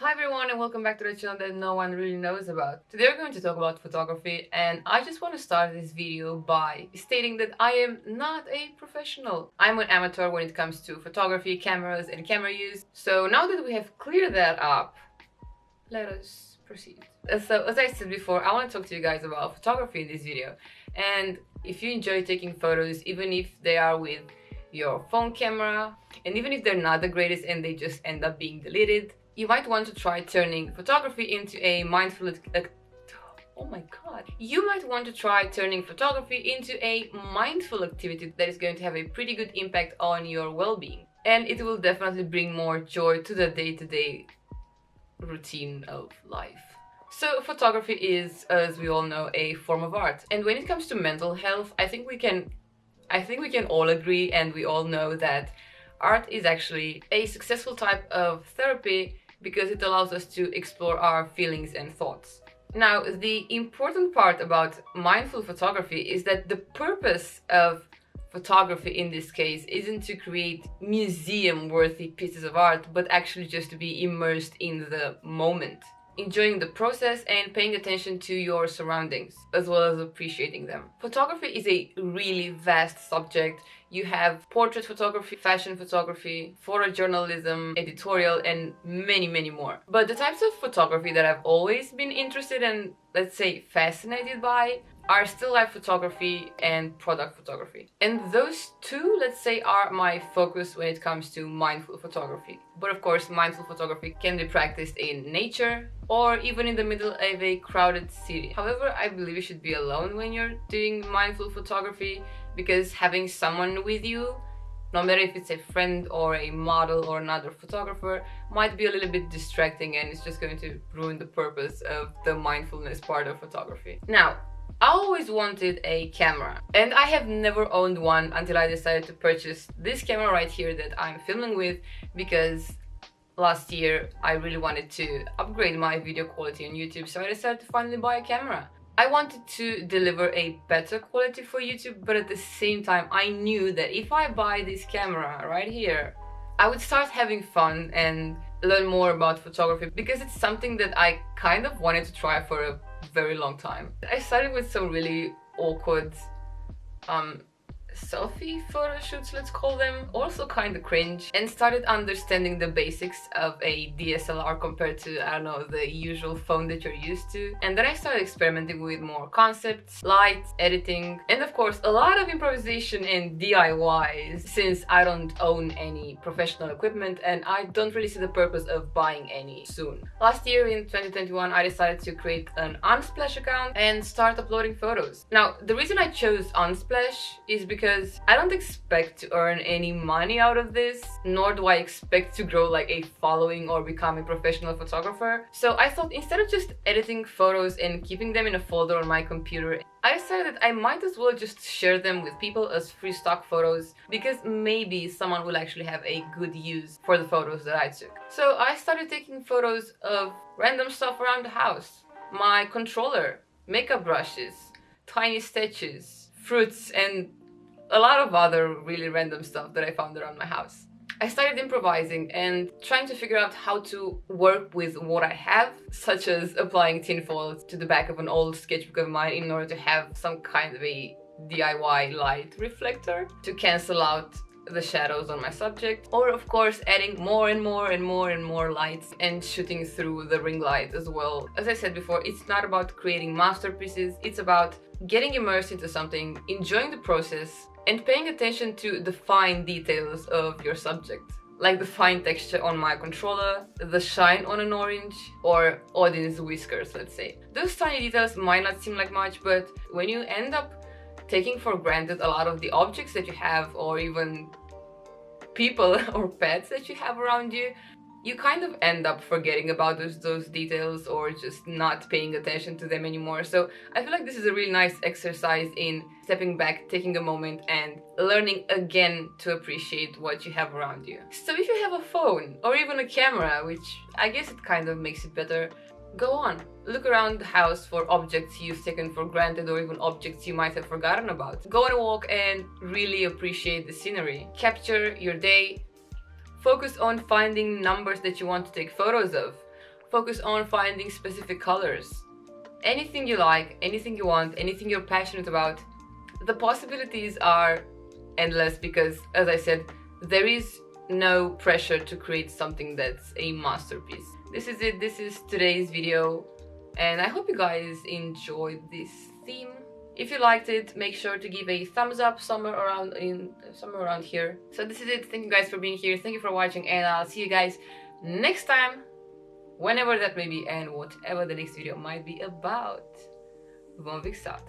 Hi everyone and welcome back to the channel that no one really knows about. Today we're going to talk about photography, and I just want to start this video by stating that I am not a professional. I'm an amateur when it comes to photography, cameras and camera use. So now that we have cleared that up, let us proceed. So as I said before, I want to talk to you guys about photography in this video. And if you enjoy taking photos, even if they are with your phone camera, and even if they're not the greatest and they just end up being deleted, you might want to try turning photography into a mindful oh my god. You might want to try turning photography into a mindful activity that is going to have a pretty good impact on your well-being. And it will definitely bring more joy to the day-to-day routine of life. So photography is, as we all know, a form of art. And when it comes to mental health, I think we can all agree and we all know that art is actually a successful type of therapy because it allows us to explore our feelings and thoughts. Now, the important part about mindful photography is that the purpose of photography in this case isn't to create museum-worthy pieces of art, but actually just to be immersed in the moment, enjoying the process and paying attention to your surroundings, as well as appreciating them. Photography is a really vast subject. You have portrait photography, fashion photography, photojournalism, editorial, and many more. But the types of photography that I've always been interested in, let's say fascinated by, are still life photography and product photography. And those two, let's say, are my focus when it comes to mindful photography. But of course, mindful photography can be practiced in nature or even in the middle of a crowded city. However, I believe you should be alone when you're doing mindful photography, because having someone with you, no matter if it's a friend or a model or another photographer, might be a little bit distracting, and it's just going to ruin the purpose of the mindfulness part of photography. Now, I always wanted a camera, and I have never owned one until I decided to purchase this camera right here that I'm filming with, because last year I really wanted to upgrade my video quality on YouTube, so I decided to finally buy a camera. I wanted to deliver a better quality for YouTube, but at the same time I knew that if I buy this camera right here, I would start having fun and learn more about photography, because it's something that I kind of wanted to try for a very long time. I started with some really awkward selfie photo shoots, let's call them, also kind of cringe, and started understanding the basics of a DSLR compared to, I don't know, the usual phone that you're used to. And then I started experimenting with more concepts, lights, editing, and of course a lot of improvisation and DIYs, since I don't own any professional equipment and I don't really see the purpose of buying any soon. Last year in 2021 I decided to create an Unsplash account and start uploading photos. Now, the reason I chose Unsplash is because I don't expect to earn any money out of this, nor do I expect to grow like a following or become a professional photographer. So I thought, instead of just editing photos and keeping them in a folder on my computer, I decided that I might as well just share them with people as free stock photos, because maybe someone will actually have a good use for the photos that I took. So I started taking photos of random stuff around the house, my controller, makeup brushes, tiny statues, fruits, and a lot of other really random stuff that I found around my house. I started improvising and trying to figure out how to work with what I have, such as applying tinfoil to the back of an old sketchbook of mine in order to have some kind of a DIY light reflector to cancel out the shadows on my subject, or of course adding more and more lights and shooting through the ring light as well. As I said before, it's not about creating masterpieces, it's about getting immersed into something, enjoying the process, and paying attention to the fine details of your subject, like the fine texture on my controller, the shine on an orange, or Odin's whiskers, let's say. Those tiny details might not seem like much, but when you end up taking for granted a lot of the objects that you have, or even people or pets that you have around you, you kind of end up forgetting about those details, or just not paying attention to them anymore. So I feel like this is a really nice exercise in stepping back, taking a moment, and learning again to appreciate what you have around you. So if you have a phone or even a camera, which I guess it kind of makes it better, go on, look around the house for objects you've taken for granted, or even objects you might have forgotten about. Go on a walk and really appreciate the scenery. Capture your day. Focus on finding numbers that you want to take photos of. focus on finding specific colors. Anything you like, anything you want, anything you're passionate about, the possibilities are endless because, as I said, there is no pressure to create something that's a masterpiece. This is it. This is today's video, and I hope you guys enjoyed this theme. If you liked it, make sure to give a thumbs up somewhere around here. So this is it. Thank you guys for being here. Thank you for watching, and I'll see you guys next time, whenever that may be, and whatever the next video might be about. Bom Big Start.